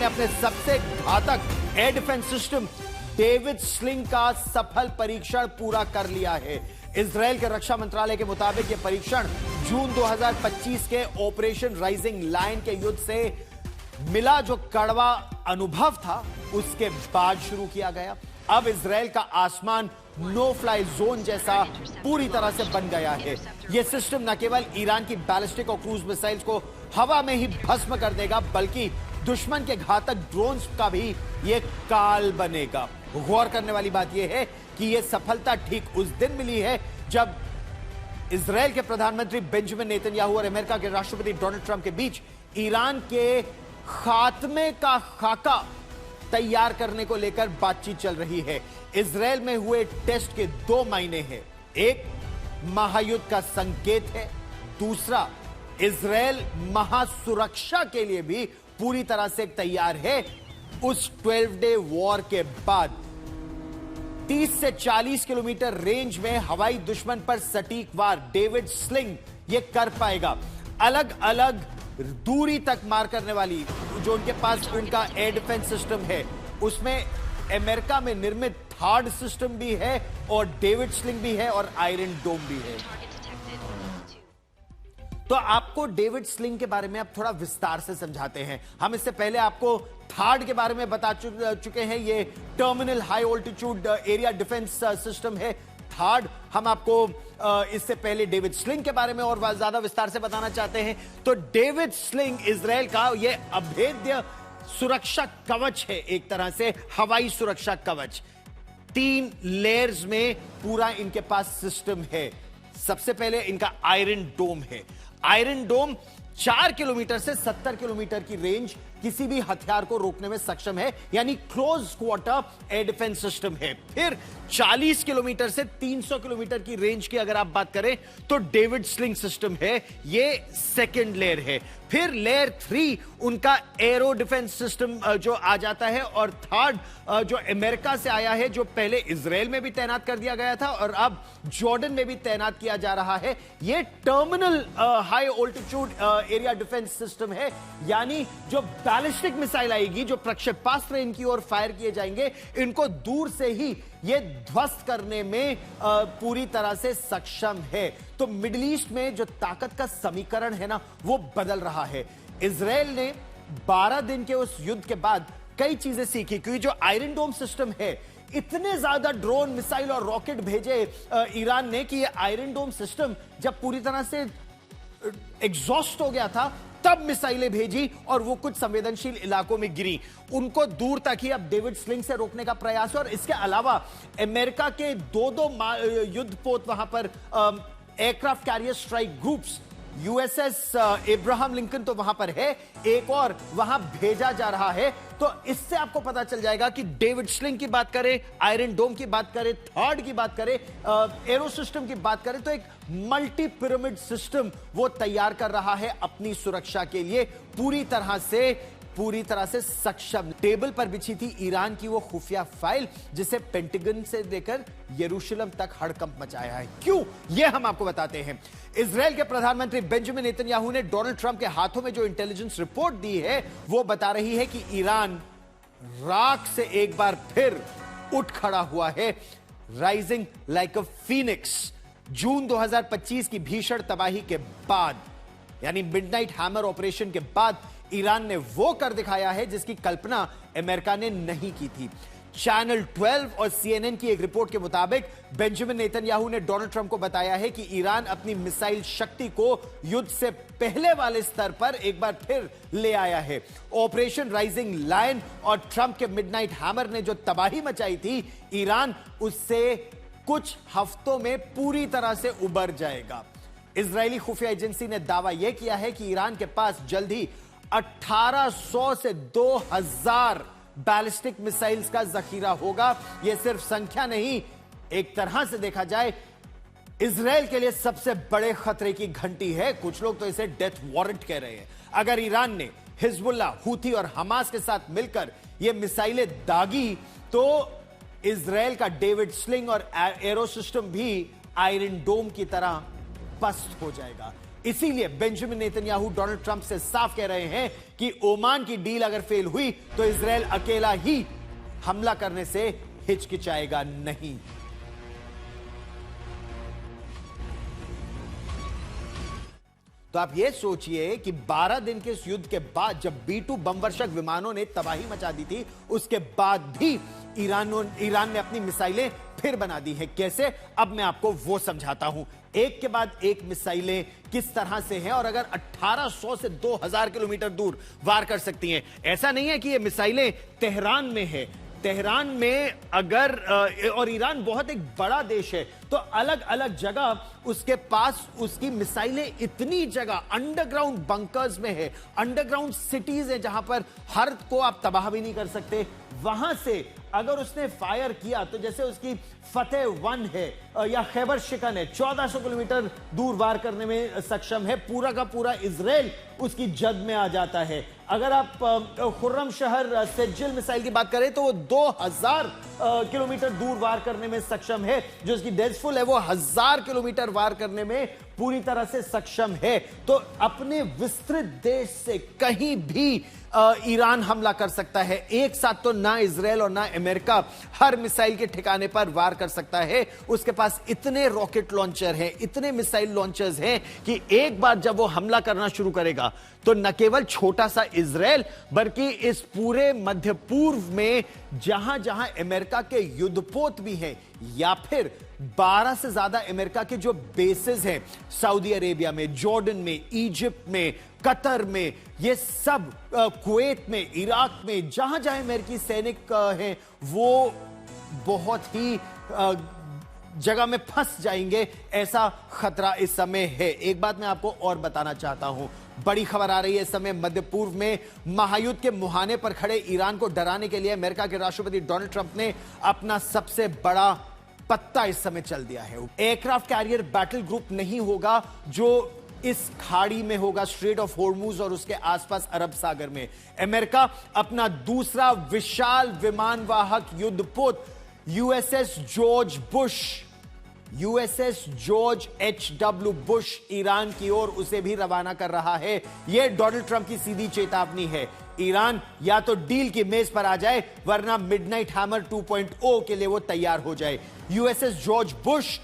ने अपने सबसे घातक air defence system David sling का सफल परीक्षण पूरा कर लिया है। इजराइल के रक्षा मंत्रालय के मुताबिक यह परीक्षण जून 2025 के ऑपरेशन राइजिंग लायन के युद्ध से मिला जो कड़वा अनुभव था उसके बाद शुरू किया गया। अब इजराइल का आसमान नो फ्लाई जोन जैसा पूरी तरह से बन गया है। यह सिस्टम न केवल ईरान की बैलिस्टिक और क्रूज मिसाइल्स को हवा में ही भस्म कर देगा, बल्कि दुश्मन के घातक ड्रोन्स का भी यह काल बनेगा। गौर करने वाली बात यह है कि यह सफलता ठीक उस दिन मिली है जब इजराइल के प्रधानमंत्री बेंजामिन नेतन्याहू और अमेरिका के राष्ट्रपति डोनाल्ड ट्रंप के बीच ईरान के खात्मे का खाका तैयार करने को लेकर बातचीत चल रही है। इजराइल में हुए टेस्ट के 2 मायने हैं। एक, महायुद्ध का संकेत है। दूसरा, इजराइल महासुरक्षा के लिए भी पूरी तरह से तैयार है। उस 12 डे वॉर के बाद 30 से 40 किलोमीटर रेंज में हवाई दुश्मन पर सटीक वार डेविड स्लिंग ये कर पाएगा। अलग अलग दूरी तक मार करने वाली जो उनके पास उनका एयर डिफेंस सिस्टम है, उसमें अमेरिका में निर्मित थार्ड सिस्टम भी है और डेविड स्लिंग भी है और आयरन डोम भी है। तो आपको डेविड स्लिंग के बारे में अब थोड़ा विस्तार से समझाते हैं। हम इससे पहले आपको थार्ड के बारे में बता चुके हैं। ये terminal high altitude area defence system है थार्ड। हम आपको इससे पहले डेविड स्लिंग के बारे में और ज्यादा विस्तार से बताना चाहते हैं। तो डेविड स्लिंग इजराइल का यह अभेद्य सुरक्षा कवच है, एक तरह से हवाई सुरक्षा कवच। 3 लेयर्स में पूरा इनके पास सिस्टम है। सबसे पहले इनका आयरन डोम है। आयरन डोम 4 किलोमीटर से 70 किलोमीटर की रेंज किसी भी हथियार को रोकने में सक्षम है, यानी close quarter air defence system है। फिर 40 किलोमीटर से 300 किलोमीटर की रेंज की अगर आप बात करें तो डेविड स्लिंग सिस्टम है, ये सेकंड लेयर है। फिर लेयर 3 उनका एरो डिफेंस सिस्टम जो आ जाता है, और थर्ड जो अमेरिका से आया है, जो पहले इजराइल में भी तैनात कर दिया गया था और अब जॉर्डन में भी तैनात किया जा रहा है, ये terminal high altitude area defence system है। यानी जो बैलिस्टिक मिसाइल आएगी, जो प्रक्षेपास्त्र इनकी ओर फायर किए जाएंगे, इनको दूर से ही ये ध्वस्त करने में पूरी तरह से सक्षम है। तो मिडिल ईस्ट में जो ताकत का समीकरण है ना, वो बदल रहा है। इजराइल ने 12 दिन के उस युद्ध के बाद कई चीजें सीखी, क्योंकि जो आयरन डोम सिस्टम है, इतने ज्यादा ड्रोन, मिसाइल और रॉकेट भेजे ईरान ने कि ये आयरन डोम सिस्टम जब पूरी तरह से एग्जॉस्ट हो गया था, तब मिसाइलें भेजी और वो कुछ संवेदनशील इलाकों में गिरी। उनको दूर तक ही अब डेविड स्लिंग से रोकने का प्रयास है। और इसके अलावा अमेरिका के 2 युद्धपोत वहां पर aircraft carrier strike groups, USS Abraham Lincoln तो वहां पर है, एक और वहां भेजा जा रहा है। तो इससे आपको पता चल जाएगा कि डेविड स्लिंग की बात करें, आयरन डोम की बात करें, थर्ड की बात करें, एरो सिस्टम की बात करें, तो एक मल्टी पिरामिड सिस्टम वो तैयार कर रहा है अपनी सुरक्षा के लिए, पूरी तरह से सक्षम। टेबल पर बिछी थी ईरान की वो खुफिया फाइल, जिसे पेंटागन से लेकर यरूशलेम तक हड़कंप मचाया है। क्यों, यह हम आपको बताते हैं। इजराइल के प्रधानमंत्री बेंजामिन नेतन्याहू ने डोनाल्ड ट्रंप के हाथों में जो इंटेलिजेंस रिपोर्ट दी है, वो बता रही है कि ईरान राख से एक बार फिर उठ खड़ा हुआ है, राइजिंग लाइक अ फीनिक्स। जून 2025 की भीषण तबाही के बाद, यानी मिडनाइट हैमर ऑपरेशन के बाद, ईरान ने वो कर दिखाया है जिसकी कल्पना अमेरिका ने नहीं की थी। चैनल 12 और CNN की एक रिपोर्ट के मुताबिक बेंजामिन नेतन्याहू ने डोनाल्ड ट्रंप को बताया है कि ईरान अपनी मिसाइल शक्ति को युद्ध से पहले वाले स्तर पर एक बार फिर ले आया है। ऑपरेशन राइजिंग लायन और ट्रंप के मिडनाइट हैमर ने जो तबाही मचाई थी, ईरान उससे कुछ हफ्तों में पूरी तरह से उबर जाएगा। इजरायली खुफिया एजेंसी ने दावा यह किया है कि ईरान के पास जल्द ही 1800 से 2000 बैलिस्टिक मिसाइल्स का जखीरा होगा। यह सिर्फ संख्या नहीं, एक तरह से देखा जाए इजराइल के लिए सबसे बड़े खतरे की घंटी है। कुछ लोग तो इसे डेथ वारंट कह रहे हैं। अगर ईरान ने हिजबुल्ला, हूथी और हमास के साथ मिलकर यह मिसाइलें दागी, तो इजराइल का डेविड स्लिंग और एरो सिस्टम भी आयरन डोम की तरह पस्त हो जाएगा। इसीलिए बेंजामिन नेतन्याहू डोनाल्ड ट्रंप से साफ कह रहे हैं कि ओमान की डील अगर फेल हुई तो इजराइल अकेला ही हमला करने से हिचकिचाएगा नहीं। तो आप यह सोचिए कि 12 दिन के इस युद्ध के बाद जब B-2 बमवर्षक विमानों ने तबाही मचा दी थी, उसके बाद भी ईरान ने अपनी मिसाइलें फिर बना दी हैं। कैसे? अब मैं आपको वो समझाता हूं। एक के बाद एक मिसाइलें किस तरह से हैं और अगर 1800 से 2000 किलोमीटर दूर वार कर सकती हैं। ऐसा नहीं है कि ये मिसाइलें तेहरान में है। तेहरान में अगर और ईरान बहुत एक बड़ा देश है, तो अलग अलग जगह उसके पास उसकी मिसाइलें इतनी जगह अंडरग्राउंड बंकर्स में है, अंडरग्राउंड सिटीज है जहां पर हर को आप तबाह भी नहीं कर सकते। वहां से अगर उसने फायर किया तो जैसे उसकी फतेह 1 है या खैबर शिकन है, 1400 किलोमीटर दूर वार करने में सक्षम है। पूरा का पूरा इजराइल उसकी जद में आ जाता है। अगर आप खुर्रम शहर सेजिल मिसाइल की बात करें तो वो 2000 किलोमीटर दूर वार करने में सक्षम है। जो उसकी डेजफुल है वो 1000 किलोमीटर वार करने में पूरी तरह से सक्षम है। तो अपने विस्तृत देश से कहीं भी ईरान हमला कर सकता है। एक साथ तो ना इजराइल और ना अमेरिका हर मिसाइल के ठिकाने पर वार कर सकता है। उसके पास इतने रॉकेट लॉन्चर हैं, इतने मिसाइल लॉन्चर्स हैं कि एक बार जब वो हमला करना शुरू करेगा तो न केवल छोटा सा इजराइल बल्कि इस पूरे मध्य पूर्व में जहां जहां अमेरिका के युद्धपोत भी हैं या फिर 12 से ज्यादा अमेरिका के जो बेसेस हैं सऊदी अरेबिया में, जॉर्डन में, इजिप्ट में, कतर में, ये सब कुवैत में, इराक में, जहां जहां अमेरिकी सैनिक हैं वो बहुत ही जगह में फंस जाएंगे। ऐसा खतरा इस समय है। एक बात मैं आपको और बताना चाहता हूं। बड़ी खबर आ रही है इस समय मध्य पूर्व में। महायुद्ध के मुहाने पर खड़े ईरान को डराने के लिए अमेरिका के राष्ट्रपति डोनाल्ड ट्रंप ने अपना सबसे बड़ा पत्ता इस समय चल दिया है। एयरक्राफ्ट कैरियर बैटल ग्रुप नहीं होगा जो इस खाड़ी में होगा, स्ट्रेट ऑफ हॉर्मुज और उसके आसपास अरब सागर में। अमेरिका अपना दूसरा विशाल विमानवाहक युद्धपोत USS George H.W. Bush Iran की ओर उसे भी रवाना कर रहा है। यह डोनाल्ड ट्रंप की सीधी चेतावनी है। ईरान या तो डील की मेज पर आ जाए वरना मिडनाइट हैमर 2.0 के लिए वो तैयार हो जाए। यूएसएस जॉर्ज बुश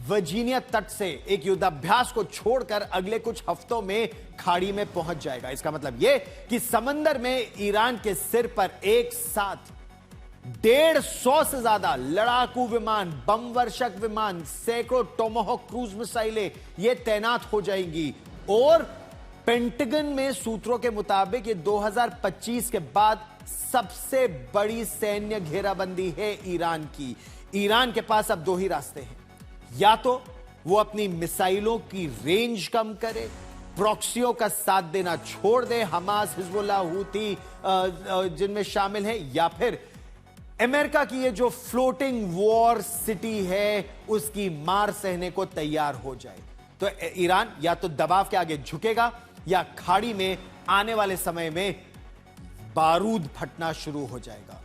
वर्जीनिया तट से एक युद्धाभ्यास को छोड़कर अगले कुछ हफ्तों में खाड़ी में पहुंच जाएगा। इसका मतलब यह कि समंदर में ईरान के सिर पर एक साथ 150 से ज्यादा लड़ाकू विमान, बमवर्षक विमान, सैकड़ों टोमाहोक क्रूज मिसाइलें ये तैनात हो जाएंगी। और पेंटागन में सूत्रों के मुताबिक ये 2025 के बाद सबसे बड़ी सैन्य घेराबंदी है ईरान की। ईरान के पास अब दो ही रास्ते हैं, या तो वो अपनी मिसाइलों की रेंज कम करे, प्रॉक्सियों का साथ देना छोड़ दे, हमास, हिजबुल्लाह, हूती जिनमें शामिल है, या फिर अमेरिका की ये जो फ्लोटिंग वॉर सिटी है उसकी मार सहने को तैयार हो जाए। तो ईरान या तो दबाव के आगे झुकेगा या खाड़ी में आने वाले समय में बारूद फटना शुरू हो जाएगा।